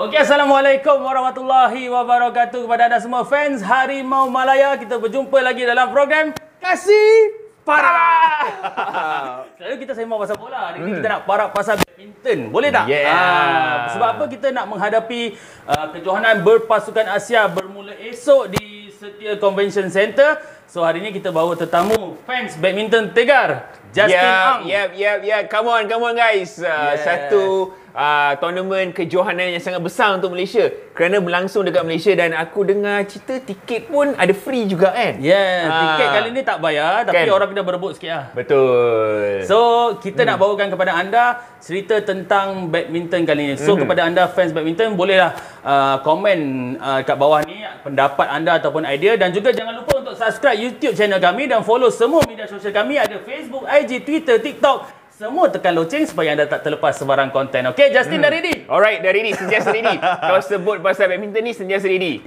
Okey, Assalamualaikum warahmatullahi wabarakatuh kepada anda semua fans Harimau Malaya. Kita berjumpa lagi dalam program Kasih Parah. Selalu kita sembang pasal bola. Hari ini kita nak parah pasal badminton. Boleh tak? Sebab apa kita nak menghadapi kejohanan berpasukan Asia bermula esok di Setia Convention Center. So hari ini kita bawa tetamu fans badminton Tegar, Justin Ang. Come on guys. Satu tournament kejohanan yang sangat besar untuk Malaysia kerana berlangsung dekat Malaysia, dan aku dengar cerita tiket pun ada free juga kan? Tiket kali ni tak bayar, tapi kan? orang kena berebut sikit lah. Betul. So kita nak bawakan kepada anda cerita tentang badminton kali ni. So kepada anda fans badminton, bolehlah komen kat bawah ni pendapat anda ataupun idea, dan juga jangan lupa untuk subscribe YouTube channel kami dan follow semua media sosial kami, ada Facebook, IG, Twitter, TikTok. Semua tekan loceng supaya anda tak terlepas sebarang konten. Okay, Justin dah ready? Alright, dah ready. Sentiasa ready. Kalau sebut pasal badminton ni, sentiasa ready.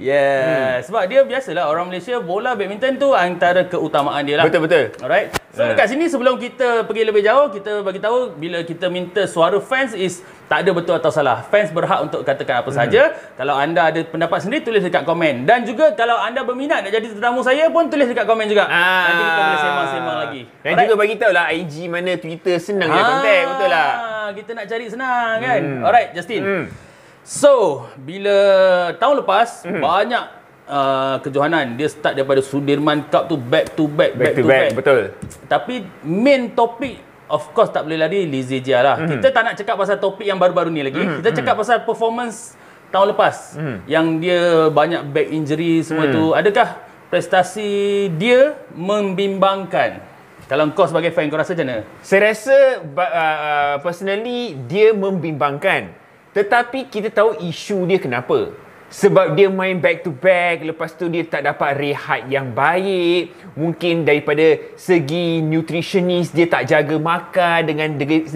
Sebab dia biasalah orang Malaysia, bola badminton tu antara keutamaan dia lah. Betul. Alright. So dekat sini sebelum kita pergi lebih jauh, kita bagi tahu bila kita minta suara fans is tak ada betul atau salah. Fans berhak untuk katakan apa saja. Kalau anda ada pendapat sendiri, tulis dekat komen. Dan juga kalau anda berminat nak jadi tetamu saya pun tulis dekat komen juga. Nanti kita boleh sembang-sembang lagi. Dan juga bagi tahu lah IG mana, Twitter, senang je kontak. Betul lah. Kita nak cari senang kan. Alright, Justin. So, bila tahun lepas banyak kejohanan, dia start daripada Sudirman Cup tu back to back. Betul. Tapi main topik of course tak boleh lari Lizzie Jia lah. Kita tak nak cakap pasal topik yang baru-baru ni lagi. Kita cakap pasal performance tahun lepas yang dia banyak back injury semua tu. Adakah prestasi dia membimbangkan? Kalau kau sebagai fan, kau rasa macam mana? saya rasa personally dia membimbangkan. Tetapi kita tahu isu dia kenapa. Sebab dia main back to back, lepas tu dia tak dapat rehat yang baik. Mungkin daripada segi nutritionist dia tak jaga makan dengan dari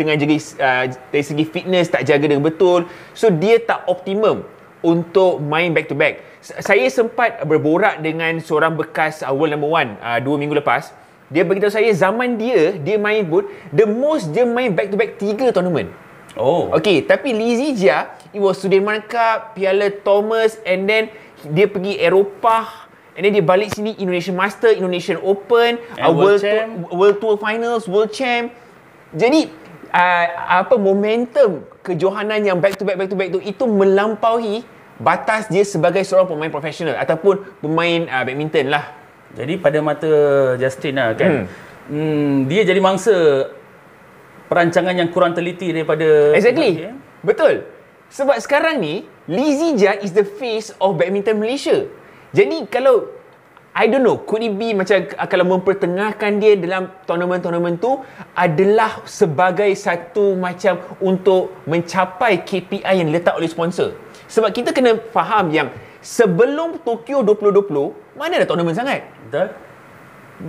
segi fitness tak jaga dengan betul. So dia tak optimum untuk main back to back. Saya sempat berborak dengan seorang bekas world number 1 2 minggu lepas. Dia beritahu saya zaman dia main pun the most dia main back to back 3 tournament. Okay, tapi Lizzie Jia, it was Sudirman Cup, Piala Thomas, and then dia pergi Eropah, and then dia balik sini Indonesian Master, Indonesian Open, World Tour Finals, World Champ. Jadi momentum kejohanan yang back to back tu itu melampaui batas dia sebagai seorang pemain profesional ataupun pemain badminton lah. Jadi pada mata Justin lah kan, dia jadi mangsa perancangan yang kurang teliti daripada... Exactly. Betul. Sebab sekarang ni, Lizzie Jia is the face of badminton Malaysia. Jadi kalau, I don't know, could it be macam kalau mempertengahkan dia dalam tournament-tournament tu adalah sebagai satu macam untuk mencapai KPI yang diletak oleh sponsor. Sebab kita kena faham yang sebelum Tokyo 2020, mana ada tournament sangat? Betul.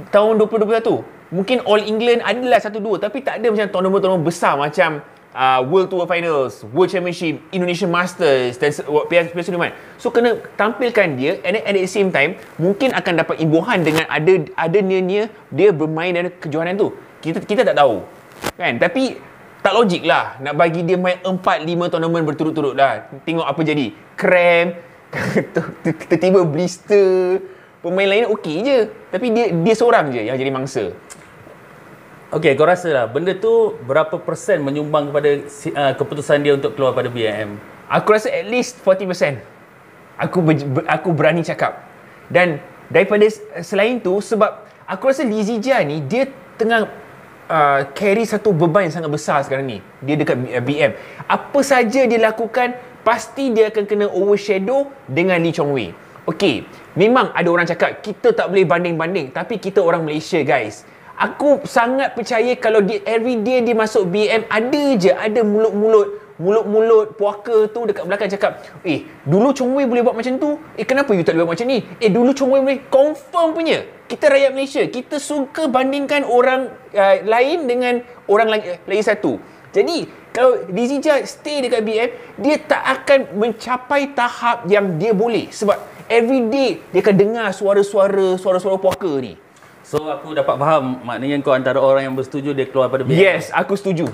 Tahun 2021 mungkin All England adalah 1-2, tapi tak ada macam tournament-tournament besar macam World Tour Finals, World Championship, Indonesian Masters dan Piala Sudirman. So kena tampilkan dia, and then at the same time mungkin akan dapat imbuhan dengan adanya dia bermain dalam kejohanan tu. Kita tak tahu kan, tapi tak logik lah nak bagi dia main 4-5 tournament berturut-turut lah. Tengok apa jadi, cramp, tiba-tiba blister. Pemain lain okey je, tapi dia seorang je yang jadi mangsa. Okey, kau rasa lah benda tu berapa persen menyumbang kepada keputusan dia untuk keluar pada BAM? Aku rasa at least 40%. Aku berani cakap. Dan daripada selain tu, sebab aku rasa Lizzie Jia ni dia tengah carry satu beban yang sangat besar sekarang ni. Dia dekat BM. Apa saja dia lakukan, pasti dia akan kena overshadow dengan Lee Chong Wei. Okey, memang ada orang cakap kita tak boleh banding-banding, tapi kita orang Malaysia guys. Aku sangat percaya kalau every day dia masuk BM, ada mulut-mulut puaka tu dekat belakang cakap, dulu Chong Wei boleh buat macam tu, kenapa you tak boleh buat macam ni? Dulu Chong Wei boleh. Confirm punya. Kita rakyat Malaysia, kita suka bandingkan orang lain dengan orang lagi satu. Jadi kalau Lizzie Jia stay dekat BM, dia tak akan mencapai tahap yang dia boleh. Sebab every day dia akan dengar suara-suara puaka ni. So aku dapat faham, maknanya kau antara orang yang bersetuju dia keluar pada BM. Yes, aku setuju.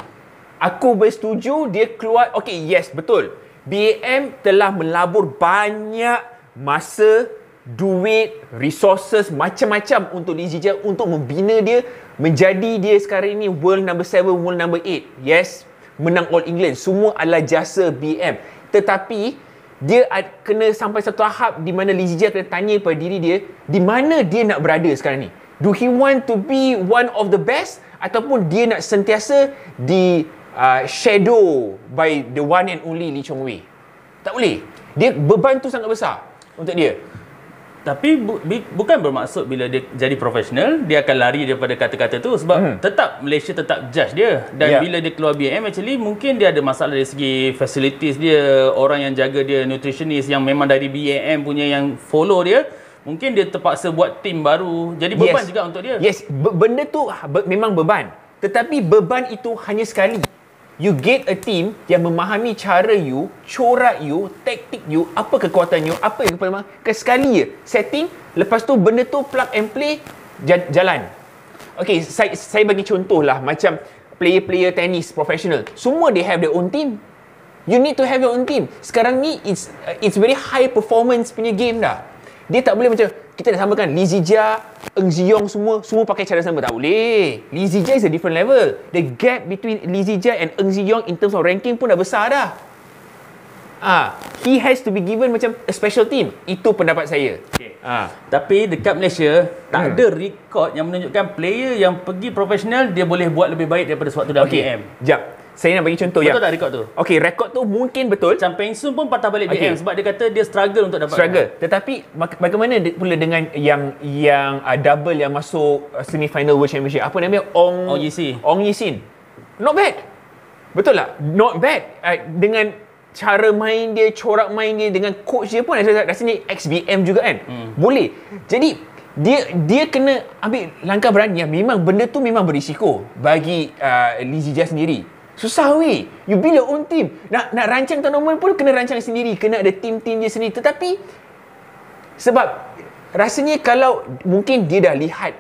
Aku bersetuju dia keluar. Okay, yes, betul. BAM telah melabur banyak masa, duit, resources, macam-macam untuk Lee Zijia untuk membina dia menjadi dia sekarang ini world number 7, world number 8. Yes, menang All England. Semua adalah jasa BAM. Tetapi dia kena sampai satu tahap di mana Lee Zijia kena tanya pada diri dia, di mana dia nak berada sekarang ni. Do he want to be one of the best ataupun dia nak sentiasa di shadow by the one and only Lee Chong Wei? Tak boleh. Dia beban tu sangat besar untuk dia. Tapi bukan bermaksud bila dia jadi profesional dia akan lari daripada kata-kata tu, sebab tetap Malaysia tetap judge dia, dan bila dia keluar BM actually mungkin dia ada masalah dari segi facilities dia, orang yang jaga dia, nutritionist yang memang dari BAM punya yang follow dia, mungkin dia terpaksa buat tim baru, jadi beban juga untuk dia. Yes, benda tu memang beban, tetapi beban itu hanya sekali. You get a team yang memahami cara you, corak you, taktik you, apa kekuatan you, apa yang memang sekali je setting, lepas tu benda tu plug and play, jalan. Okay, saya bagi contoh lah, macam player-player tenis professional, semua they have their own team. You need to have your own team. Sekarang ni it's very high performance punya game dah. Dia tak boleh macam kita dah samakan Lee Zijia, Ng Ziyong semua pakai cara sama. Tak boleh. Lee Zijia is a different level. The gap between Lee Zijia and Ng Ziyong in terms of ranking pun dah besar dah. He has to be given macam a special team. Itu pendapat saya. Okay. Tapi dekat Malaysia tak ada rekod yang menunjukkan player yang pergi profesional dia boleh buat lebih baik daripada sewaktu dalam BM. Jap. Saya nak bagi contoh. Betul tak rekod tu? Okey, rekod tu mungkin betul. Macam Peng Sun pun patah balik BM sebab dia kata dia struggle untuk dapat. Tetapi bagaimana pula dengan yang double yang masuk semi-final World Championship? Apa namanya? Ong Yi-sin. Not bad. Betul tak? Not bad. Dengan cara main dia, corak main dia, dengan coach dia pun rasanya ex-BM juga kan. Boleh. Jadi dia kena ambil langkah berani. Memang benda tu memang berisiko bagi Lee Zijia sendiri. Susah weh. You build your own team. Nak rancang tournament pun kena rancang sendiri. Kena ada team-team dia sendiri. Tetapi sebab rasanya kalau mungkin dia dah lihat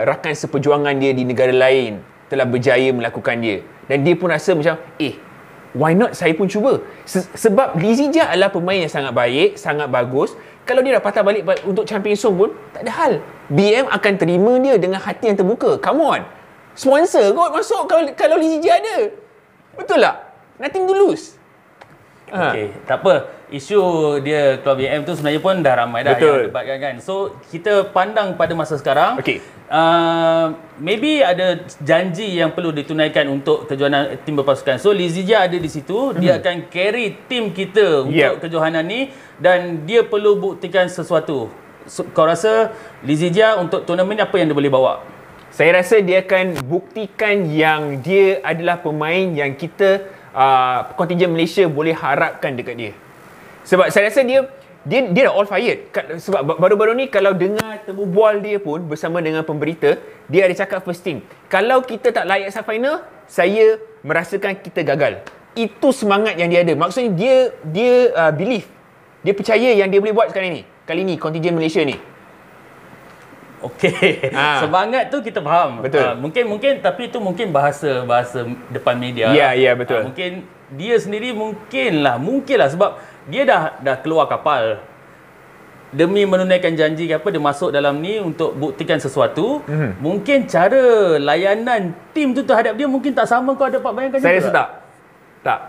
rakan seperjuangan dia di negara lain telah berjaya melakukan dia, dan dia pun rasa macam why not saya pun cuba. Sebab Lee Zijia adalah pemain yang sangat baik, sangat bagus. Kalau dia dah patah balik untuk Champions Song pun tak ada hal. BM akan terima dia dengan hati yang terbuka. Come on. Sponsor kot masuk kalau Lee Zijia ada. Betul tak? Nothing to lose. Okay, tak apa. Isu dia keluar BM tu sebenarnya pun dah ramai dah yang debatkan kan. So, kita pandang pada masa sekarang. Okay. Maybe ada janji yang perlu ditunaikan untuk kejohanan tim berpasukan. So, Lee Zijia ada di situ. Dia akan carry tim kita untuk kejohanan ni. Dan dia perlu buktikan sesuatu. So, kau rasa Lee Zijia untuk turnamen ni apa yang dia boleh bawa? Saya rasa dia akan buktikan yang dia adalah pemain yang kita kontingen Malaysia boleh harapkan dekat dia. Sebab saya rasa dia dah all fired. Sebab baru-baru ni kalau dengar temu bual dia pun bersama dengan pemberita, dia ada cakap first thing, kalau kita tak layak sampai final, saya merasakan kita gagal. Itu semangat yang dia ada. Maksudnya dia believe. Dia percaya yang dia boleh buat sekarang ni. Kali ni kontingen Malaysia ni. Okey. Semangat tu kita faham. Betul. Mungkin tapi itu mungkin bahasa depan media. Ya, betul. Mungkin dia sendiri mungkinlah sebab dia dah keluar kapal. Demi menunaikan janji apa, dia masuk dalam ni untuk buktikan sesuatu. Mungkin cara layanan tim tu terhadap dia mungkin tak sama. Kau dapat bayangkan? Saya rasa tak.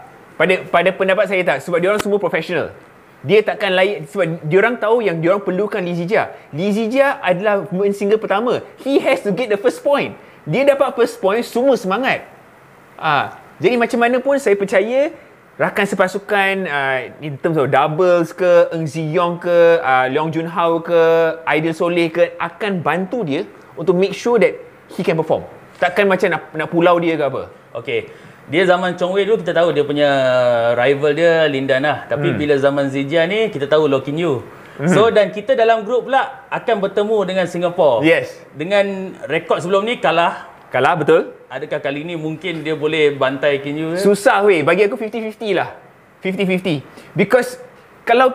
Pada pendapat saya tak, sebab dia orang semua profesional. Dia takkan layak, sebab diorang tahu yang diorang perlukan Lee Zijia. Lee Zijia adalah pemain single pertama. He has to get the first point. Dia dapat first point, semua semangat. Jadi macam mana pun saya percaya rakan sepasukan in terms of doubles ke, Ng Ziyong ke, Leong Jun Hao ke, Aidil Soleh ke, akan bantu dia untuk make sure that he can perform. Takkan macam nak pulau dia ke apa. Okay. Dia zaman Chong Wei dulu kita tahu dia punya rival dia Lindan lah. Tapi bila zaman Zijia ni kita tahu Loh Kin Yew. So dan kita dalam grup pula akan bertemu dengan Singapore. Yes. Dengan rekod sebelum ni kalah. Kalah, betul. Adakah kali ni mungkin dia boleh bantai Kin Yew? Susah weh. Bagi aku 50-50 lah. 50-50. Because kalau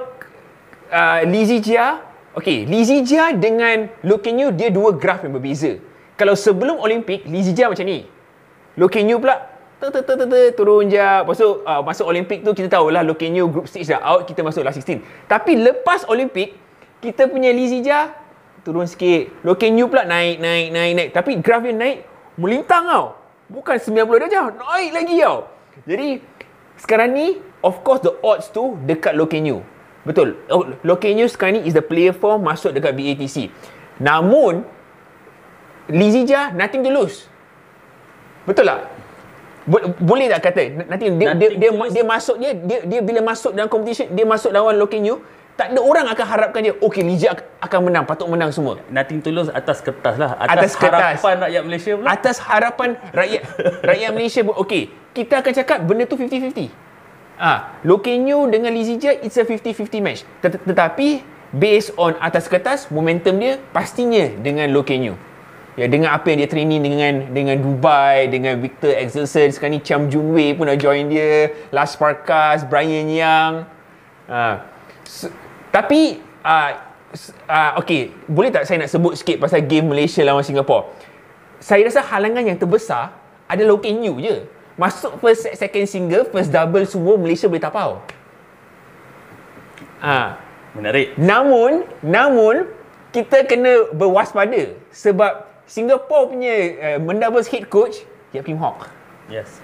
Lee Zijia, Lee Zijia dengan Loh Kin Yew, dia dua graf yang berbeza. Kalau sebelum Olimpik, Lee Zijia macam ni. Loh Kin Yew pula turun je. Lepas tu masuk Olimpik tu kita tahulah Lokenyo group stage dah out, kita masuk last 16. Tapi lepas Olimpik, kita punya Lizija turun sikit. Lokenyo pula naik. Tapi graf dia naik melintang tau. Bukan 90 darjah, naik lagi tau. Jadi sekarang ni of course the odds tu dekat Lokenyo. Betul. Lokenyo sekarang ni is the player form masuk dekat BATC. Namun Lizija nothing to lose. Betul tak? Boleh tak kata nanti dia masuk dia bila masuk dalam competition, dia masuk lawan Lokenyo, tak ada orang akan harapkan dia okey Lizija akan menang, patut menang semua. Nothing to lose atas kertas lah. Atas kertas. Harapan rakyat Malaysia pula. Atas harapan rakyat Malaysia pun okey. Kita akan cakap benda tu 50-50. Lokenyo dengan Lizija it's a 50-50 match. Tetapi based on atas kertas, momentum dia pastinya dengan Lokenyo. Ya, dengan apa yang dia training dengan Dubai, dengan Victor Axelsen, sekarang ni Cham Junwei pun dah join dia, Lars Farkas, Brian Yang. Tapi okey, boleh tak saya nak sebut sikit pasal game Malaysia lawan Singapore? Saya rasa halangan yang terbesar ada Lokenyo je. Masuk first set, second single, first double semua Malaysia boleh tapau. Menarik. Namun kita kena berwaspada sebab Singapore punya mendoubles head coach Yap Kim Hock. Yes.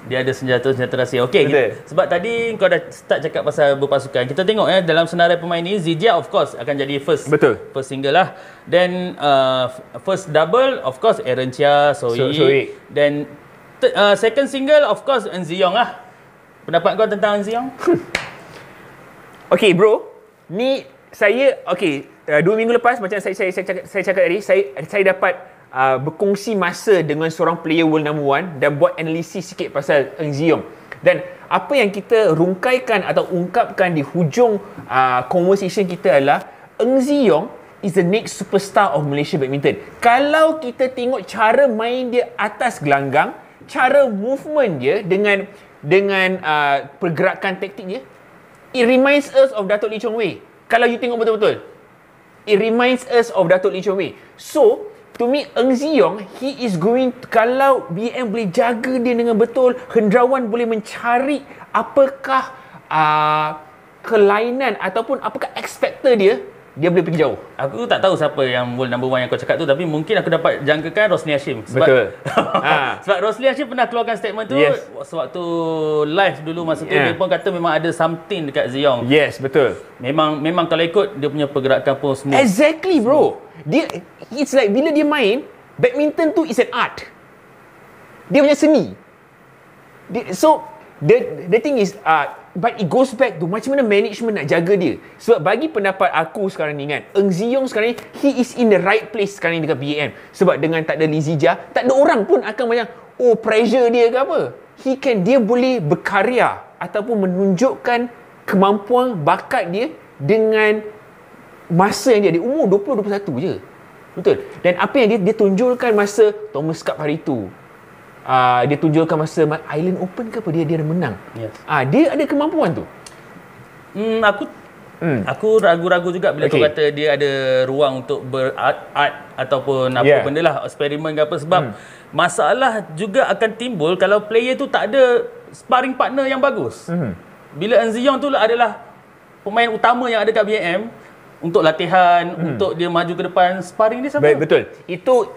Dia ada senjata-senjata rahsia. Okey, Betul. sebab tadi kau dah start cakap pasal berpasukan. Kita tengok dalam senarai pemain ni Zijia of course akan jadi first single lah. Then first double of course Aaron Chia, Sohik. Then second single of course Eun Ziyong lah. Pendapat kau tentang Eun Ziyong? Okey bro, ni saya 2 minggu lepas macam saya cakap tadi, saya dapat berkongsi masa dengan seorang player world number 1 dan buat analisis sikit pasal Eun Ziyong. Dan apa yang kita rungkaikan atau ungkapkan di hujung conversation kita adalah Eun Ziyong is the next superstar of Malaysia badminton. Kalau kita tengok cara main dia atas gelanggang, cara movement dia dengan pergerakan taktik dia, it reminds us of Datuk Lee Chong Wei. Kalau you tengok betul-betul, it reminds us of Datuk Lee Chong Wei. So, to me, Eun Ziyong, he is going, kalau BM boleh jaga dia dengan betul, hendrawan boleh mencari apakah kelainan ataupun apakah X factor dia boleh pergi jauh. Aku tak tahu siapa yang world number 1 yang kau cakap tu, tapi mungkin aku dapat jangkakan Rosli Hashim. Betul. Sebab Rosli Hashim pernah keluarkan statement tu sewaktu live dulu masa tu, dia pun kata memang ada something dekat Ziyong. Yes, betul. Memang kalau ikut dia punya pergerakan pun smooth. Exactly bro. It's like bila dia main, badminton tu is an art. Dia punya seni. So the thing is but it goes back to macam mana management nak jaga dia. Sebab bagi pendapat aku sekarang ni kan, Eun Ziyong sekarang ni, he is in the right place sekarang ni dekat BAM. Sebab dengan tak ada Lizija, tak ada orang pun akan macam pressure dia ke apa. Dia boleh berkarya ataupun menunjukkan kemampuan bakat dia dengan masa yang dia umur 20-21 je. Betul. Dan apa yang dia tunjukkan masa Thomas Cup hari tu, dia tunjukkan masa Island Open ke apa, dia ada menang. Yes. Dia ada kemampuan tu. Aku ragu-ragu juga bila kau kata dia ada ruang untuk berart ataupun apa benda lah, eksperimen ke apa, sebab masalah juga akan timbul kalau player tu tak ada sparring partner yang bagus. Bila Eun Ziyong tu adalah pemain utama yang ada kat BAM untuk latihan, untuk dia maju ke depan, sparring dia siapa? Betul.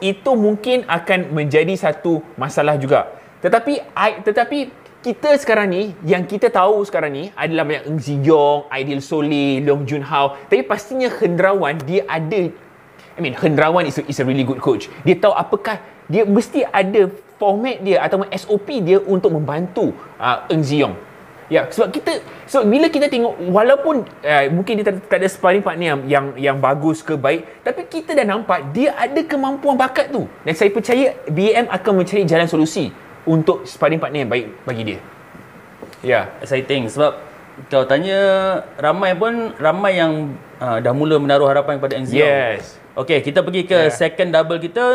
Itu mungkin akan menjadi satu masalah juga. Tetapi kita sekarang ni, yang kita tahu sekarang ni adalah banyak Eun Ziyong, Aidil Soleh, Leong Jun Hao. Tapi pastinya Hendrawan dia ada, Hendrawan is a really good coach. Dia tahu apakah, dia mesti ada format dia atau SOP dia untuk membantu Eun Ziyong. Ya, sebab bila kita tengok, walaupun mungkin dia tak ada sparring partner yang bagus ke baik, tapi kita dah nampak dia ada kemampuan bakat tu. Dan saya percaya BAM akan mencari jalan solusi untuk sparring partner yang baik bagi dia. Ya, exciting sebab kau tanya ramai yang dah mula menaruh harapan kepada Eun Ziyong. Yes. Okey, kita pergi ke second double kita,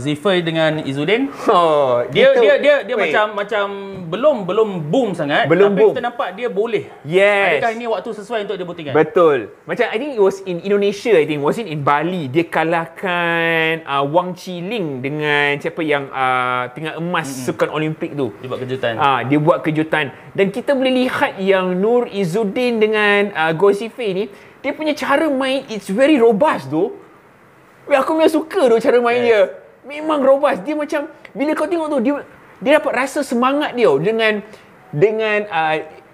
Zifai dengan Izzuddin. Oh, Dia gitu. macam belum boom sangat, Belum tapi boom. kita nampak dia boleh. Yes. Adakah ini waktu sesuai untuk dia buktikan? Betul. Macam I think it was in Indonesia, was it in Bali. Dia kalahkan Wang Chiling dengan siapa yang tinggal emas sukan Olimpik tu. Dia buat kejutan. Dia buat kejutan. Dan kita boleh lihat yang Nur Izzuddin dengan Go Zifei ni, dia punya cara main it's very robust tu. Aku memang suka tu cara main dia. Memang robust. Dia macam bila kau tengok tu dia dapat rasa semangat dia dengan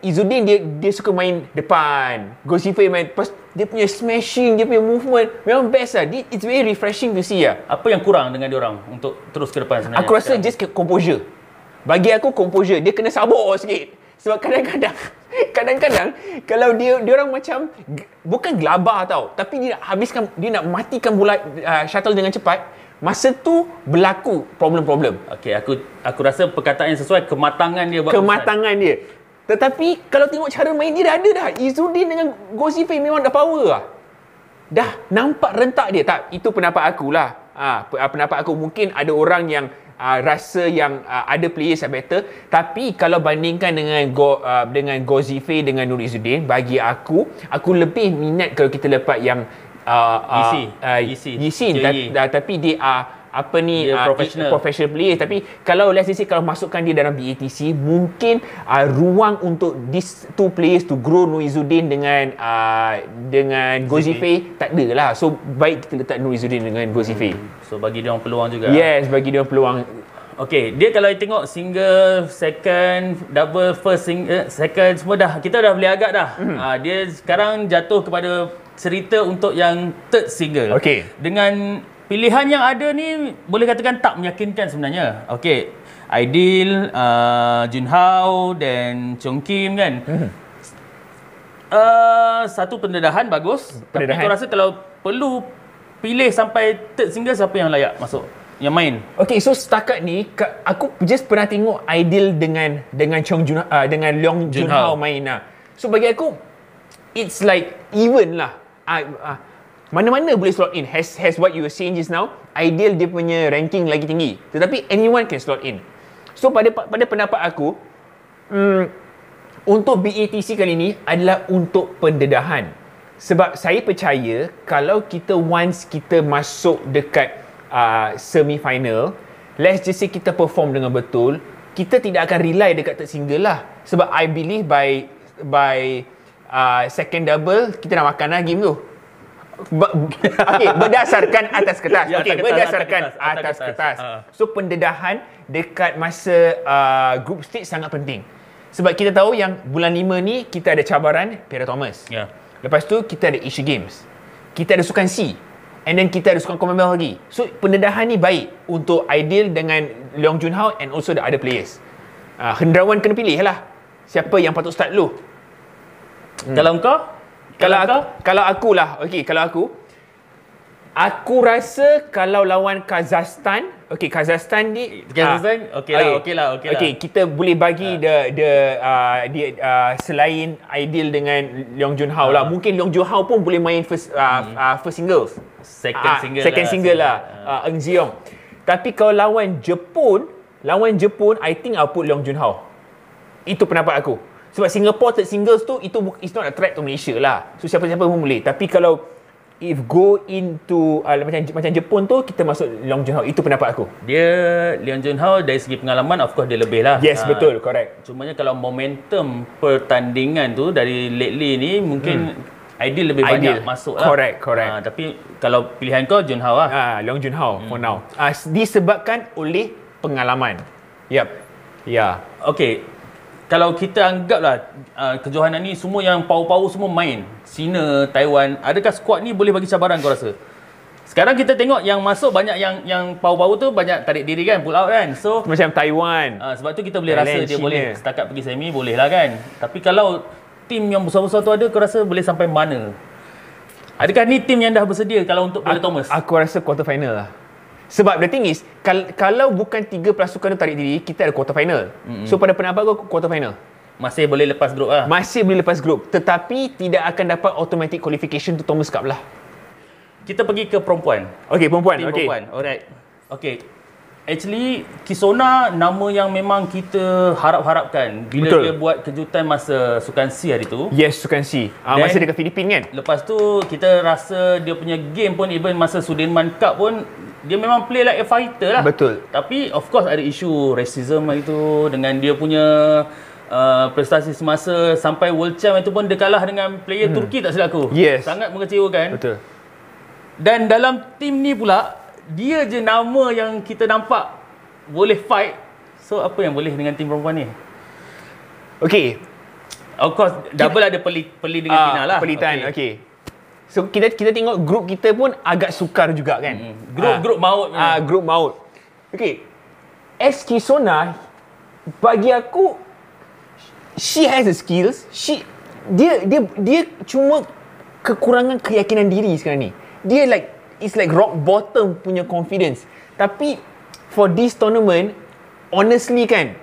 Izzuddin dia suka main depan. Go Zifei main pas dia punya smashing, dia punya movement memang best lah. It's very refreshing to see lah. Apa yang kurang dengan diorang untuk terus ke depan sebenarnya? Aku rasa just composure. Bagi aku composure, dia kena sabar sikit. Sebab kadang-kadang kalau dia orang macam bukan gelabah tau, tapi dia nak matikan bola shuttle dengan cepat, masa tu berlaku problem-problem. Okey, aku rasa perkataan yang sesuai, kematangan dia buat Kematangan dia. Tetapi kalau tengok cara main dia dah ada dah. Izzuddin dengan Go Zifei memang dah power lah. Dah nampak rentak dia. Tak, itu pendapat aku lah. Pendapat aku, mungkin ada orang yang rasa yang ada players yang better, tapi kalau bandingkan dengan Go Zifei dengan Nur Izzuddin, bagi aku lebih minat kalau kita lepas yang Yisin, tapi dia professional player. Tapi kalau let's say kalau masukkan dia dalam BATC, mungkin ruang untuk these two players to grow, Nur Izzuddin dengan Go Zifei tak ada lah. So baik kita letak Nur Izzuddin dengan Go Zifei. So bagi dia orang peluang juga. Yes, bagi dia orang peluang. Okey, dia kalau tengok single, second, double, first, second semua kita dah boleh agak dah. Dia sekarang jatuh kepada cerita untuk yang third single. Okey. Dengan pilihan yang ada ni boleh katakan tak meyakinkan sebenarnya. Okey, Aidil, Junhao dan Chong Kim kan. Satu pendedahan bagus. Tapi kau rasa kalau perlu pilih sampai third single, siapa yang layak masuk? Yang main. Okay, so setakat ni aku just pernah tengok Aidil dengan dengan Leong Junhao main lah. So bagi aku it's like even lah. Mana-mana boleh slot in. Has what you were saying just now, Aidil dia punya ranking lagi tinggi. Tetapi anyone can slot in. So pada pendapat aku, untuk BATC kali ni adalah untuk pendedahan. Sebab saya percaya kalau once kita masuk dekat semi-final, let's just say kita perform dengan betul, kita tidak akan rely dekat third single lah. Sebab I believe by second double kita dah makan lah game tu. Berdasarkan atas kertas. Berdasarkan atas kertas. So pendedahan dekat masa group stage sangat penting. Sebab kita tahu yang bulan 5 ni kita ada cabaran Piala Thomas. Lepas tu kita ada Asia Games. Kita ada Sukan C. And then kita ada Sukan Commonwealth lagi. So pendedahan ni baik untuk Aidil dengan Leong Junhao and also the other players. Hendrawan kena pilih lah siapa yang patut start dulu. Kalau kau? Kalau aku lah. Okay, kalau aku rasa kalau lawan Kazakhstan, Kazakhstan ni okey lah. Okay, kita boleh bagi selain Aidil dengan Leong Junhao lah. Mungkin Leong Junhao pun boleh main first singles. Second single lah. Eng Ziong. Tapi kalau lawan Jepun, I think I'll put Leong Junhao. Itu pendapat aku. Sebab Singapore third singles tu, it's not a threat to Malaysia lah. So siapa-siapa pun boleh. Tapi kalau if go into macam Jepun tu, kita masuk Leong Junhao. Itu pendapat aku. Leong Junhao dari segi pengalaman of course dia lebih lah. Yes, betul, correct. Cumanya kalau momentum pertandingan tu dari lately ni mungkin Aidil lebih banyak masuk lah. Correct. Tapi kalau pilihan kau Junhao lah. Leong Junhao for now. Disebabkan oleh pengalaman. Okey. Kalau kita anggaplah kejohanan ni semua yang power-power semua main, China, Taiwan, adakah skuad ni boleh bagi cabaran kau rasa? Sekarang kita tengok yang masuk banyak yang power-power tu banyak tarik diri kan, pull out kan. So macam Taiwan. Sebab tu kita boleh rasa dia boleh setakat pergi semi boleh lah kan. Tapi kalau tim yang besar-besar tu ada, kau rasa boleh sampai mana? Adakah ni tim yang dah bersedia kalau untuk Piala Thomas? Aku rasa quarter final lah. Sebab the thing is, kalau bukan 3 pasukan tu tarik diri, kita ada quarter final. So pada pendapat kau, quarter final masih boleh lepas grup lah. Masih boleh lepas grup. Tetapi tidak akan dapat automatic qualification to Thomas Cup lah. kita pergi ke perempuan. Okey, perempuan. Tim Okey. perempuan. Alright. Okey. Actually, Kisona nama yang memang kita harap-harapkan bila Betul. dia buat kejutan masa Sukan C hari tu. Yes, Sukan C. Then, Masa dekat Filipin kan? Lepas tu kita rasa dia punya game pun even masa Sudirman Cup pun dia memang play like a fighter lah. Betul. Tapi of course ada isu racism itu dengan dia punya prestasi semasa sampai World Champ itu pun dia kalah dengan player Turki tak silap aku. Yes. Sangat mengecewakan. Betul. Dan dalam tim ni pula dia je nama yang kita nampak boleh fight. So apa yang boleh dengan tim perempuan ni? Okey. Of course double ada Peli dengan Tina lah. Pelitan. Okey. So kita tengok grup kita pun agak sukar juga kan. Grup maut. Grup maut. Okey. As Kisona, bagi aku she has the skills. Dia cuma kekurangan keyakinan diri sekarang ni. Dia it's like rock bottom punya confidence. Tapi for this tournament, honestly kan,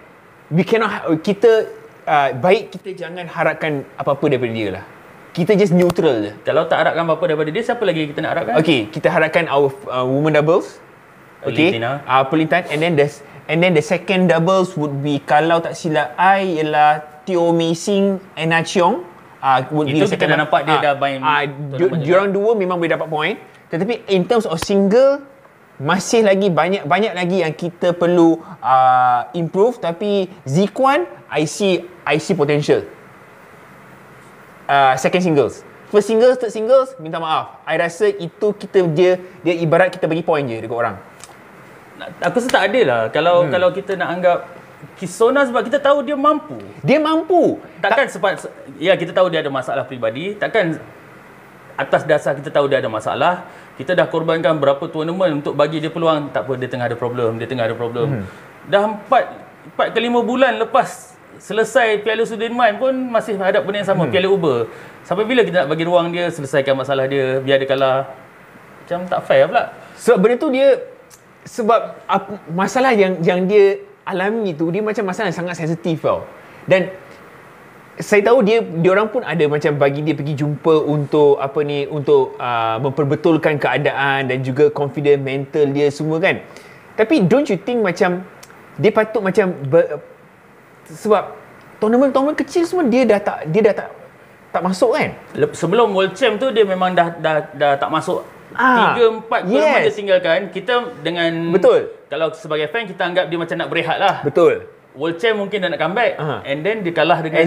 kita baik kita jangan harapkan apa-apa daripada dia lah. Kita just neutral je. Kalau tak harapkan apa-apa daripada dia, siapa lagi kita nak harapkan? Okay, kita harapkan our women doubles. Okay, Pelitan, and then the second doubles would be, kalau tak silap I, ialah Teo Mei Sing and Na Cheong. Itu kita dah nampak dia dah main. Diorang dua memang boleh dapat point. Tetapi in terms of single, masih lagi banyak lagi yang kita perlu improve. Tapi Zikuan, I see potential. Second singles, first singles, third singles, minta maaf. I rasa itu dia ibarat kita bagi point je dekat orang. Aku rasa tak adil lah kalau kita nak anggap Kisona, sebab kita tahu dia mampu. Dia mampu. Takkan ya kita tahu dia ada masalah peribadi. Takkan atas dasar kita tahu dia ada masalah, kita dah korbankan berapa tournament untuk bagi dia peluang. Tak apa, dia tengah ada problem. Dah 4 ke 5 bulan lepas selesai Piala Sudirman pun masih hadap benda yang sama, Piala Uber. Sampai bila kita nak bagi ruang dia selesaikan masalah dia, biar dia kalah? Macam tak fair pula. Sebab benda tu sebab masalah yang dia alami tu, dia macam masalah yang sangat sensitif tau. Dan saya tahu dia orang pun ada macam bagi dia pergi jumpa untuk memperbetulkan keadaan dan juga confident mental dia semua kan. Tapi don't you think macam dia patut macam sebab tournament kecil semua dia dah tak masuk kan. Sebelum World Champ tu dia memang dah tak masuk. 3-4 tournament dia tinggalkan. Kita dengan betul. Kalau sebagai fan kita anggap dia macam nak berehat lah. Betul. World Champ mungkin dah nak comeback, and then dia kalah dengan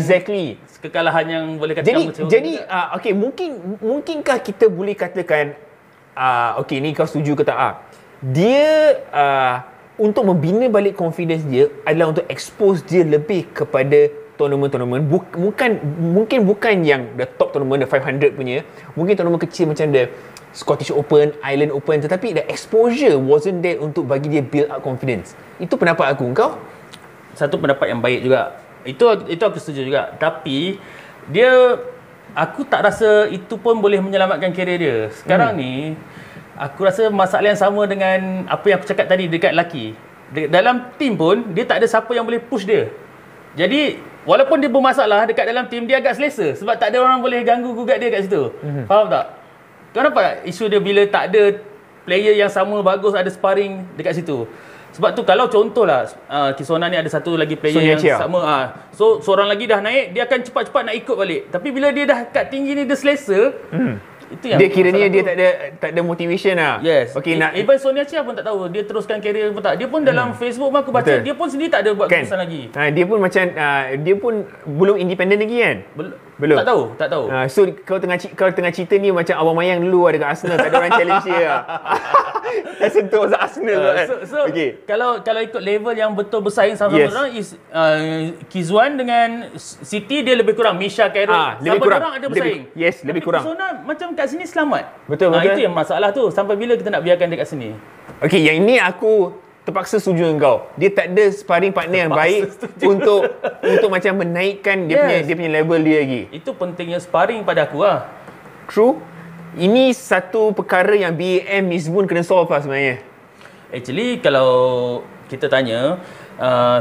kekalahan yang boleh katakan jadi okey, mungkinkah kita boleh katakan okey, ni kau setuju ke tak? Dia untuk membina balik confidence dia adalah untuk expose dia lebih kepada tournament-tournament, mungkin bukan yang the top tournament, the 500 punya, mungkin tournament kecil macam the Scottish Open, Ireland Open, tetapi the exposure wasn't there untuk bagi dia build up confidence. Itu pendapat aku. Kau? Satu pendapat yang baik juga. Itu aku setuju juga. Tapi aku tak rasa itu pun boleh menyelamatkan kerjaya dia. Sekarang ni aku rasa masalah yang sama dengan apa yang aku cakap tadi dekat lelaki. Dalam tim pun dia tak ada siapa yang boleh push dia. Jadi walaupun dia bermasalah dekat dalam tim, dia agak selesa sebab tak ada orang boleh ganggu gugat dia kat situ. Faham tak? Kau nampak isu dia bila tak ada player yang sama bagus ada sparring dekat situ. Sebab tu kalau contohlah Kisona ni ada satu lagi player yang sama, so seorang lagi dah naik, dia akan cepat-cepat nak ikut balik. Tapi bila dia dah kat tinggi ni dia selesa, itu yang dia kiranya dia tak ada motivation lah. Yes. Okay, even Sonia Chia pun tak tahu dia teruskan karier apa tak. Dia pun dalam Facebook pun aku baca, dia pun sendiri tak ada buat keputusan lagi. Dia pun macam dia pun belum independen lagi kan? Belum. Tak tahu. So kau tengah cerita ni macam Abang Mayang dulu ada kat Arsenal, tak ada orang challenge dia. Dah sentuh Arsenal kan. So kalau ikut level yang betul bersaing sama-sama orang is Kizuan dengan City, dia lebih kurang Misha Carroll. Lebih kurang. Orang ada bersaing. Lebih kurang. Kisona macam kat sini selamat. Betul. Itu yang masalah tu. Sampai bila kita nak biarkan dekat sini? Okey, yang ini aku terpaksa setuju dengan kau. Dia tak ada sparring partner yang baik untuk macam menaikkan dia punya level dia lagi. Itu pentingnya sparring pada aku lah. True. Ini satu perkara yang BAM Mizmun kena solve lah sebenarnya. Actually kalau kita tanya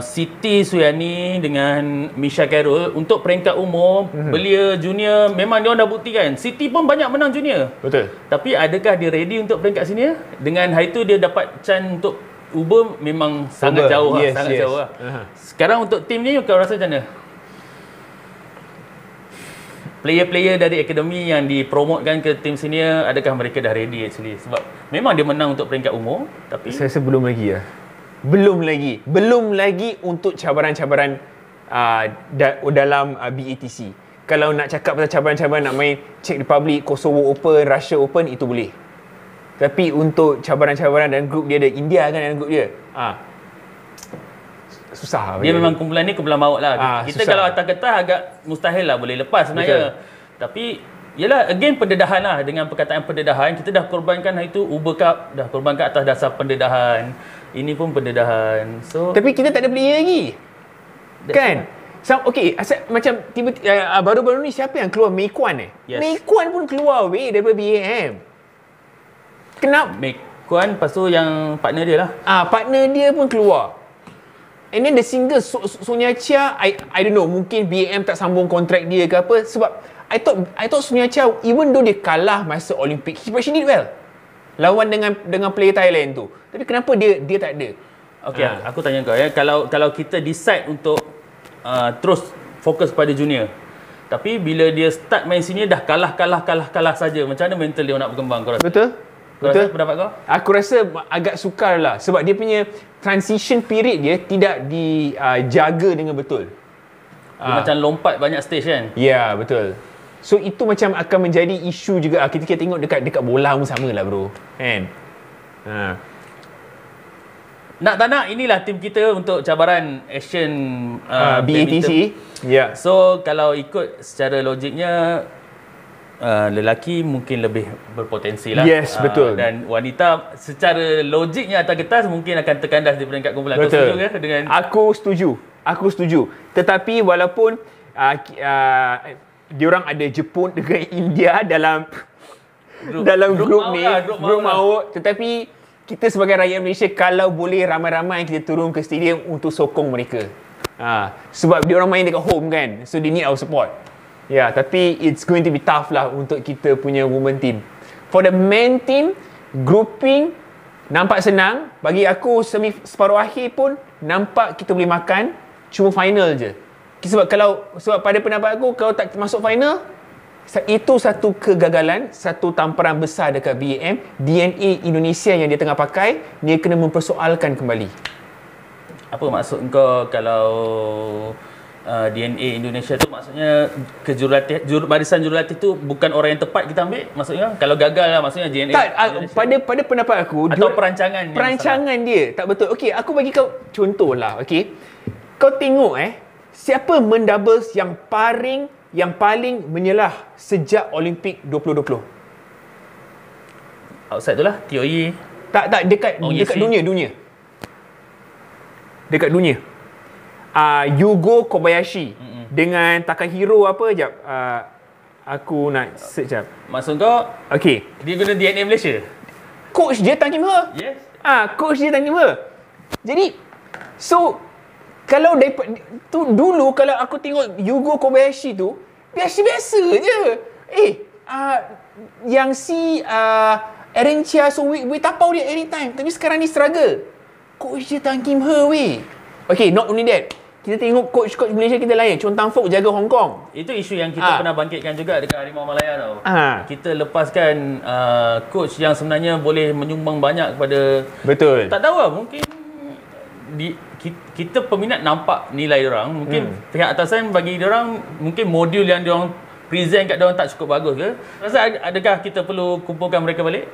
Siti Suyani dengan Misha Carroll untuk peringkat umum, belia junior, memang dia orang dah buktikan. Siti pun banyak menang junior. Betul. Tapi adakah dia ready untuk peringkat senior? Dengan hari tu dia dapat chance untuk Uber, memang sangat jauh lah, sangat jauh lah. Sekarang untuk tim ni kau rasa macam mana? Player-player dari akademi yang dipromotkan ke tim senior, adakah mereka dah ready actually? Sebab memang dia menang untuk peringkat umum, tapi Saya rasa belum lagi lah. Belum lagi untuk cabaran-cabaran dalam BATC. Kalau nak cakap pasal cabaran-cabaran nak main Czech Republic, Kosovo Open, Russia Open, itu boleh. Tapi untuk cabaran-cabaran dalam grup dia, ada India kan dalam grup dia. Susah. dia memang kumpulan ni kumpulan maut lah. Kita susah. kalau atas kertas agak mustahil lah boleh lepas sebenarnya. Tapi yelah, again pendedahan lah. Dengan perkataan pendedahan, kita dah korbankan hari tu Uber Cup, dah korbankan atas dasar pendedahan. Ini pun pendedahan. So Tapi kita tak ada player lagi. Kan? Okay, macam baru-baru ni siapa yang keluar? Mei Kwan Yes. Mei Kwan pun keluar daripada BAM. Kenapa? Mei Kwan, lepas tu yang partner dia lah. Partner dia pun keluar. And then the single Sonia Chia, I don't know, mungkin BAM tak sambung kontrak dia ke apa, sebab I thought Sonia Chia, even though dia kalah masa Olympic, she did well lawan dengan player Thailand tu. Tapi kenapa dia tak ada? Okay, aku tanya kau ya, kalau kita decide untuk terus fokus pada junior, tapi bila dia start main senior dah kalah saja, macam mana mental dia nak berkembang, kau rasa? Betul? Rasa pendapat kau? Aku rasa agak sukar lah, sebab dia punya transition period dia tidak dijaga dengan betul. Dia macam lompat banyak stage kan? Ya, betul. So itu macam akan menjadi isu juga. Kita tengok dekat bola pun sama lah bro, kan? Nak tak nak, inilah tim kita untuk cabaran Asian BATC. Ya. So kalau ikut secara logiknya, lelaki mungkin lebih berpotensi lah. Yes, betul. Dan wanita secara logiknya atas kertas mungkin akan terkandas di peringkat kumpulan. Kau Betul. setuju ke dengan? Aku setuju. Tetapi walaupun diorang ada Jepun dengan India dalam grup maut, tetapi kita sebagai rakyat Malaysia, kalau boleh ramai-ramai kita turun ke stadium untuk sokong mereka. Sebab diorang main dekat home kan, so they need our support. Ya, tapi it's going to be tough lah untuk kita punya women team. For the men team, grouping nampak senang. Bagi aku separuh akhir pun nampak kita boleh makan, cuma final je. Sebab pada pendapat aku, kalau tak masuk final, itu satu kegagalan, satu tamparan besar dekat BAM. DNA Indonesia yang dia tengah pakai, dia kena mempersoalkan kembali. Apa maksud kau kalau DNA Indonesia tu, maksudnya barisan jurulatih tu bukan orang yang tepat kita ambil? Maksudnya kalau gagal lah, maksudnya DNA Tak, pada pendapat aku, atau perancangan dia tak betul. Okey, aku bagi kau contoh lah. Okey, kau tengok siapa mendoubles yang paling menyelah sejak Olimpik 2020? Outside tu lah, TOE. Tak, dekat dunia. Dekat dunia. Yugo Kobayashi dengan Takahiro apa jap. Aku nak search jap. Maksud kau, okey, dia guna DNA Malaysia? Coach dia Tan Kim He. Yes. Coach dia Tan Kim He. Jadi, so kalau tu dulu kalau aku tengok Yugo Kobayashi tu biasa-biasa je. Yang si Aaron Chia boleh tapau dia anytime, tapi sekarang ni struggle. Coach dia Tan Kim He weh. Okay, not only that, kita tengok coach Malaysia kita lain. Chon Tang Fook jaga Hong Kong. Itu isu yang kita pernah bangkitkan juga dekat Harimau Malaya tau. Kita lepaskan coach yang sebenarnya boleh menyumbang banyak kepada... Betul. Tak tahu lah, mungkin kita peminat nampak nilai diorang. Mungkin pihak atasan bagi diorang, mungkin modul yang diorang present kat diorang tak cukup bagus ke? Rasa adakah kita perlu kumpulkan mereka balik?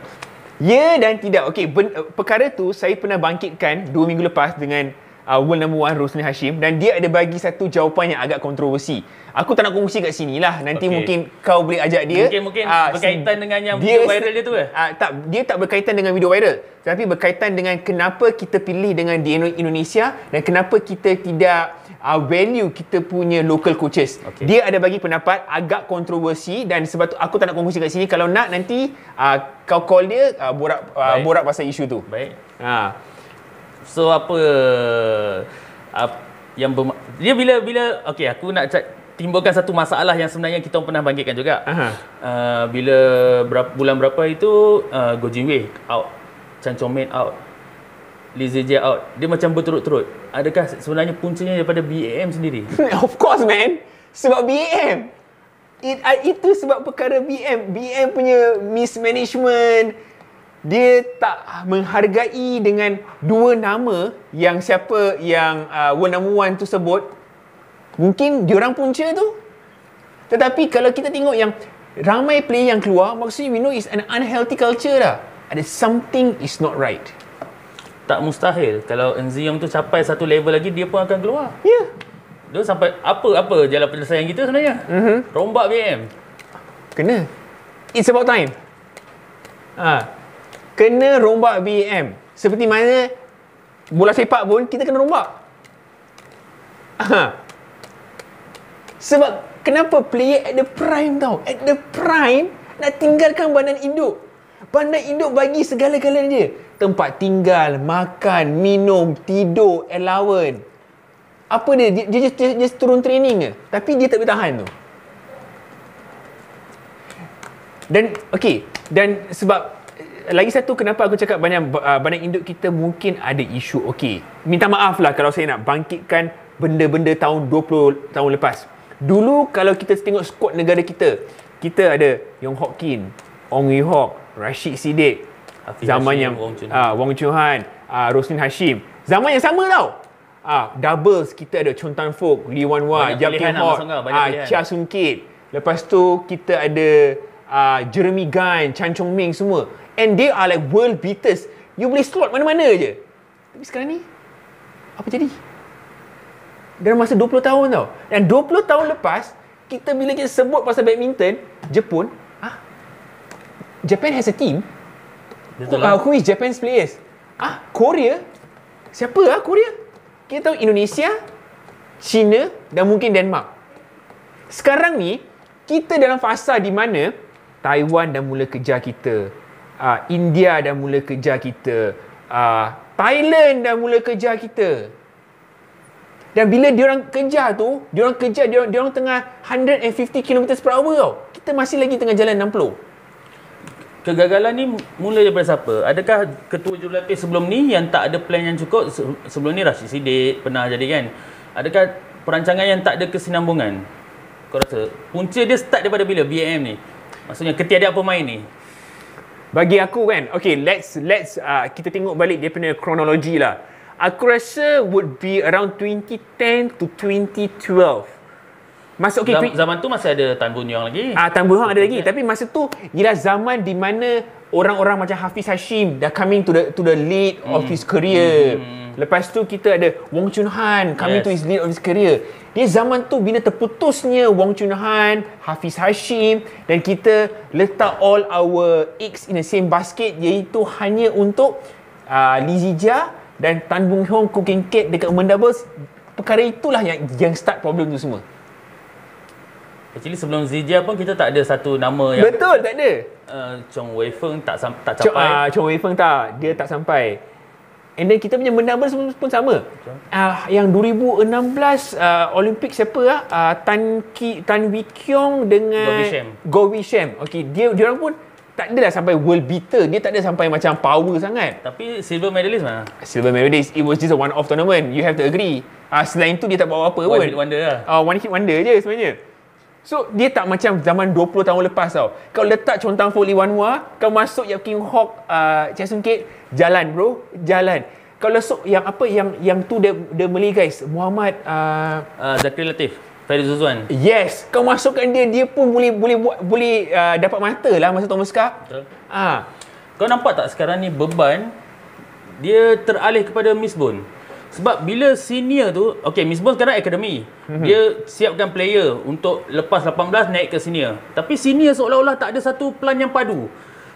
Ya dan tidak. Okey, perkara tu saya pernah bangkitkan 2 minggu lepas dengan World No. 1 Rosni Hashim, dan dia ada bagi satu jawapan yang agak kontroversi. Aku tak nak kongsi kat sini lah. Nanti mungkin kau boleh ajak dia. Mungkin berkaitan dengan yang video viral dia tu ke? Tak, dia tak berkaitan dengan video viral. Tapi berkaitan dengan kenapa kita pilih dengan di Indonesia dan kenapa kita tidak value kita punya local coaches. Dia ada bagi pendapat agak kontroversi dan sebab tu aku tak nak kongsi kat sini. Kalau nak nanti kau call dia borak pasal isu tu. Baik. So apa dia bila okey, aku nak timbulkan satu masalah yang sebenarnya kita pernah bangkitkan juga. Bila bulan berapa itu Go Jinwei out, Chan Chong-min out, Lee Zijia out. Dia macam berturut-turut. Adakah sebenarnya puncanya daripada BAM sendiri? Of course man. Sebab BAM. Itu sebab perkara BAM. BAM punya mismanagement. Dia tak menghargai dengan dua nama yang siapa yang number one tu sebut. Mungkin diorang punca tu. Tetapi kalau kita tengok yang ramai player yang keluar, maksudnya we know it's an unhealthy culture dah. Ada something is not right. Tak mustahil kalau Ng Zee Yong tu capai satu level lagi, dia pun akan keluar. Ya. Yeah. Dia sampai apa jalan penyelesaian kita sebenarnya? Rombak BM. Kena. It's about time. Kena rombak BM. Seperti mana bola sepak pun kita kena rombak. Sebab kenapa player at the prime tau? At the prime nak tinggalkan badan induk. Badan induk bagi segala-galanya dia. Tempat tinggal, makan, minum, tidur, allowance. Apa dia? Dia just turun training ke? Tapi dia tak boleh tahan tu. Dan dan sebab lagi satu kenapa aku cakap badan induk kita mungkin ada isu. Minta maaf lah kalau saya nak bangkitkan benda-benda tahun 20 tahun lepas. Dulu kalau kita tengok skuad negara kita ada Yong Hock Kin, Ong Wee Hock, Rashid Siddiq, zaman yang Wong Chun Han, Roslin Hashim. Zaman yang sama tau. Doubles kita ada Chon Tan Fook, Lee Wan Wah, Yap Kim Hot, Chia Sun Kit. Lepas tu kita ada Jeremy Gunn, Chan Chong Ming semua. And they are like world beaters. You boleh slot mana-mana je. Tapi sekarang ni apa jadi? Dalam masa 20 tahun tau. Dan 20 tahun lepas, bila kita sebut pasal badminton, Japan has a team. Who is Japan's players? Korea? Siapa Korea? Kita tahu Indonesia, China dan mungkin Denmark. Sekarang ni, kita dalam fasa di mana Taiwan dah mula kejar kita. India dah mula kejar kita. Thailand dah mula kejar kita. Dan bila diorang kejar tu, diorang tengah 150 km per hour tau. Kita masih lagi tengah jalan 60. Kegagalan ni mula daripada siapa? Adakah ketua jurulatih sebelum ni yang tak ada plan yang cukup? Sebelum ni Rashid Siddiq pernah jadi kan? Adakah perancangan yang tak ada kesinambungan? Kau rasa punca dia start daripada bila BAM ni? Maksudnya ketiadaan pemain ni. Bagi aku kan, let's kita tengok balik dia punya kronologi lah. Aku rasa would be around 2010 to 2012. Masa zaman tu masih ada Tan Boon Yong lagi. Tan Boon Yong ada lagi, tapi masa tu ialah zaman di mana orang-orang macam Hafiz Hashim dah coming to the lead of his career. Lepas tu kita ada Wong Chun Han coming to his lead of his career. Dia zaman tu bila terputusnya Wong Chun Han, Hafiz Hashim, dan kita letak all our eggs in the same basket, iaitu hanya untuk Lee Zijia dan Tan Boon Yong Koo Keng Kiat dekat women doubles. Perkara itulah yang start problem tu semua. Actually sebelum Zijia pun kita tak ada satu nama yang... Betul, tak ada. Chong Wei Feng tak capai. Chong Wei Feng dia tak sampai. And then kita punya menambah pun sama. Yang 2016 Olympic siapa Tan Wee Kiong dengan Go Wee Sham. Dia orang pun tak adalah sampai world beater. Dia tak ada sampai macam power sangat. Tapi silver medalist mana? Silver medalist. It was just a one-off tournament. You have to agree. Selain tu dia tak bawa apa pun. One hit wonder lah. One hit wonder je sebenarnya. So, dia tak macam zaman 20 tahun lepas tau. Kau letak Chon Tang Fo, Lee Wan Wah, kau masuk Yap Kim Hock, Chia Sun Kit, jalan bro, jalan. Kau masuk yang tu dia Malay guys, Muhammad Zakri Latif, Farid Zuzwan. Yes, kau masukkan dia pun boleh dapat mata lah masa Thomas Cup. Betul. Kau nampak tak sekarang ni beban dia teralih kepada Miss Bone? Sebab bila senior tu, Miss Bone sekarang akademi. Dia siapkan player untuk lepas 18 naik ke senior. Tapi senior seolah-olah tak ada satu plan yang padu.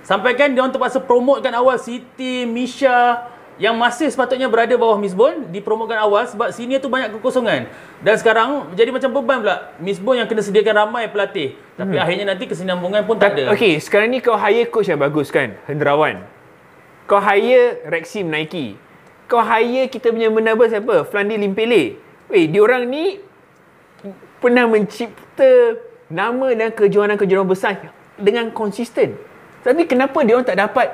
Sampai kan dia orang terpaksa promotekan awal Siti, Misha yang masih sepatutnya berada bawah Miss Bone, dipromotekan awal sebab senior tu banyak kekosongan. Dan sekarang jadi macam beban pula. Miss Bone yang kena sediakan ramai pelatih. Tapi akhirnya nanti kesinambungan pun tak ada. Sekarang ni kau hire coach yang bagus kan, Hendrawan. Kau hire Rexim Nike. kau hire kita punya menaba siapa? Flandi Limpele. Weh, diorang ni pernah mencipta nama dan kejuaraan-kejuaraan besar dengan konsisten. Tapi kenapa diorang tak dapat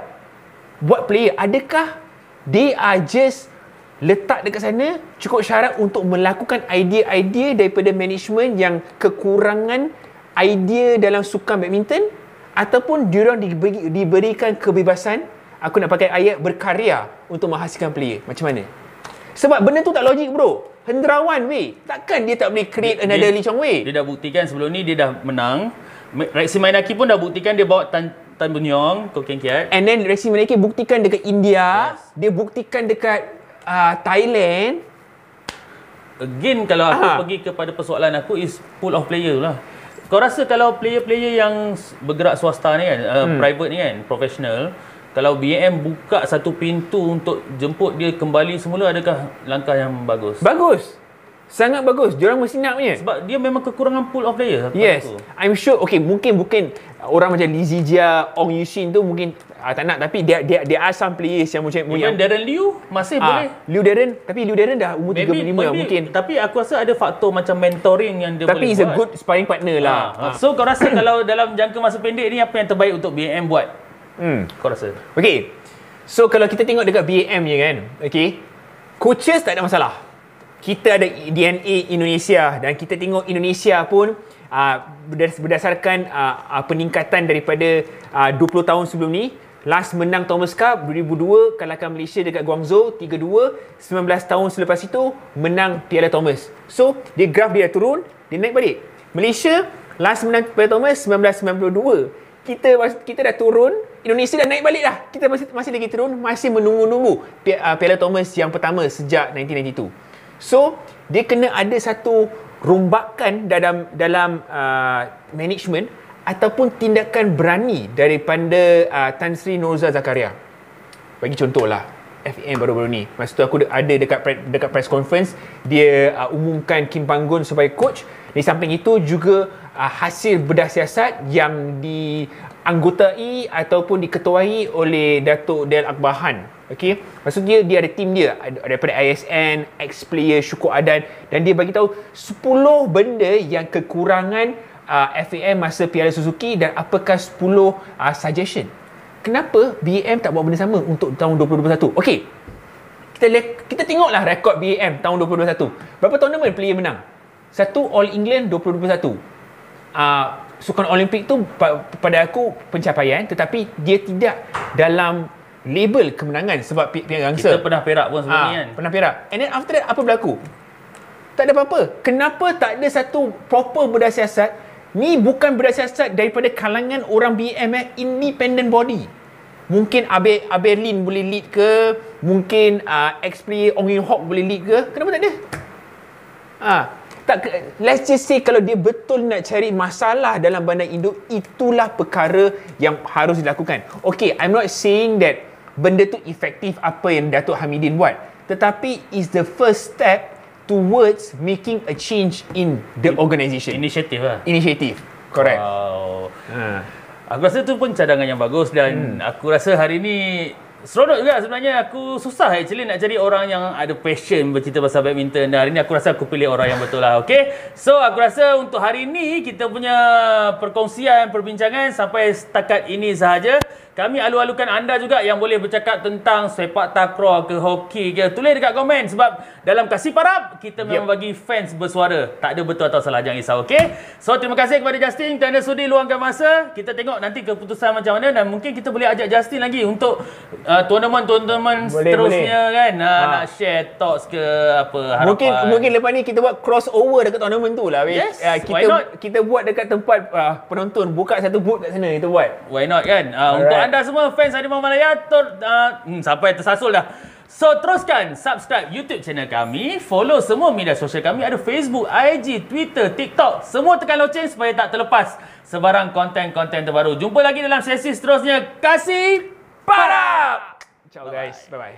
buat player? Adakah they are just letak dekat sana cukup syarat untuk melakukan idea-idea daripada management yang kekurangan idea dalam sukan badminton, ataupun diorang diberikan kebebasan, aku nak pakai ayat, berkarya untuk menghasilkan player? Macam mana? Sebab benda tu tak logik bro. Hendrawan weh, takkan dia tak boleh create another Lee Chong Wei? Dia dah buktikan sebelum ni dia dah menang. Rexy Mainaki pun dah buktikan dia bawa Tan Bunyong ke King Kiat. And then Rexy Mainaki buktikan dekat India, dia buktikan dekat Thailand. Again, kalau aku pergi kepada persoalan aku is pool of player lah. Kau rasa kalau player-player yang bergerak swasta ni kan, private ni kan, professional, kalau BAM buka satu pintu untuk jemput dia kembali semula, adakah langkah yang bagus? Bagus. Sangat bagus. Diorang mesti nak punya. Sebab dia memang kekurangan pool of player. Yes. I'm sure. Okay, mungkin orang macam Lee Zijia, Ong Yusin tu mungkin tak nak, tapi dia are some players yang macam even Darren Liu masih boleh. Tapi Liu Darren dah umur 35 mungkin. Tapi aku rasa ada faktor macam mentoring yang dia tapi boleh buat. Tapi is a good sparring partner lah. So kau rasa kalau dalam jangka masa pendek ni, apa yang terbaik untuk BAM buat? Kau rasa? Okay. So kalau kita tengok dekat BAM ni kan, okay, coaches tak ada masalah. Kita ada DNA Indonesia dan kita tengok Indonesia pun berdasarkan peningkatan daripada 20 tahun sebelum ni. Last menang Thomas Cup 2002, kalahkan Malaysia dekat Guangzhou 3-2. 19 tahun selepas itu menang Piala Thomas. So dia graf dia dah turun, dia naik balik. Malaysia last menang Piala Thomas 1992. Kita dah turun, Indonesia dah naik balik dah. Kita masih lagi turun, masih menunggu-nunggu Piala Thomas yang pertama sejak 1992. So dia kena ada satu rombakan dalam management ataupun tindakan berani daripada Tan Sri Nurza Zakaria. Bagi contohlah, FAM baru-baru ni, masa tu aku ada dekat press conference, dia umumkan Kim Panggun sebagai coach. Di samping itu juga hasil bedah siasat yang dianggotai ataupun diketuai oleh Datuk Del Akbahan. Okey, maksud dia ada tim dia daripada ISN, ex-player Syukur Adan, dan dia bagi tahu 10 benda yang kekurangan FAM masa Piala Suzuki dan apakah 10 suggestion. Kenapa BAM tak buat benda sama untuk tahun 2021? Okey, kita tengoklah rekod BAM tahun 2021. Berapa tournament player menang? Satu All England 2021. Sukan Olimpik tu pada aku pencapaian, tetapi dia tidak dalam label kemenangan sebab pihak gangsa. Kita pernah perak pun sebelum ni kan. Pernah perak. And then after that apa berlaku? Tak ada apa-apa. Kenapa tak ada satu proper bedah siasat? Ni bukan bedah siasat daripada kalangan orang BM, independent body. Mungkin Aberlin boleh lead ke? Mungkin ex-player Ong Yun Hock boleh lead ke? Kenapa tak ada? Let's just say kalau dia betul nak cari masalah dalam bandar induk, itulah perkara yang harus dilakukan. Okay, I'm not saying that benda tu efektif apa yang Datuk Hamidin buat, tetapi is the first step towards making a change in the organisation. Inisiatif lah. Inisiatif, correct. Wow. Aku rasa tu pun cadangan yang bagus dan aku rasa hari ni seronok juga sebenarnya. Aku susah actually nak cari orang yang ada passion bercerita pasal badminton, dan hari ni aku rasa aku pilih orang yang betul lah. Okay, so aku rasa untuk hari ni kita punya perkongsian, perbincangan sampai setakat ini sahaja. Kami alu-alukan anda juga yang boleh bercakap tentang sepak takraw ke hoki ke, tulis dekat komen, sebab dalam Kasih Parab kita memang bagi fans bersuara. Tak ada betul atau salah, jangan risau. Okay, so terima kasih kepada Justin kerana sudi luangkan masa. Kita tengok nanti keputusan macam mana, dan mungkin kita boleh ajak Justin lagi untuk tournament seterusnya kan. Nak share thoughts ke apa, harapan. Mungkin lepas ni kita buat crossover dekat tournament tu lah. Yes, why not? Kita buat dekat tempat penonton, buka satu booth kat sana, kita buat. Why not kan? Untuk anda semua fans Harimau Malaya, sampai tersasul dah. So teruskan subscribe YouTube channel kami, follow semua media sosial kami, ada Facebook, IG, Twitter, TikTok. Semua tekan loceng supaya tak terlepas sebarang konten-konten terbaru. Jumpa lagi dalam sesi seterusnya Kasih Parab. Ciao guys, bye bye.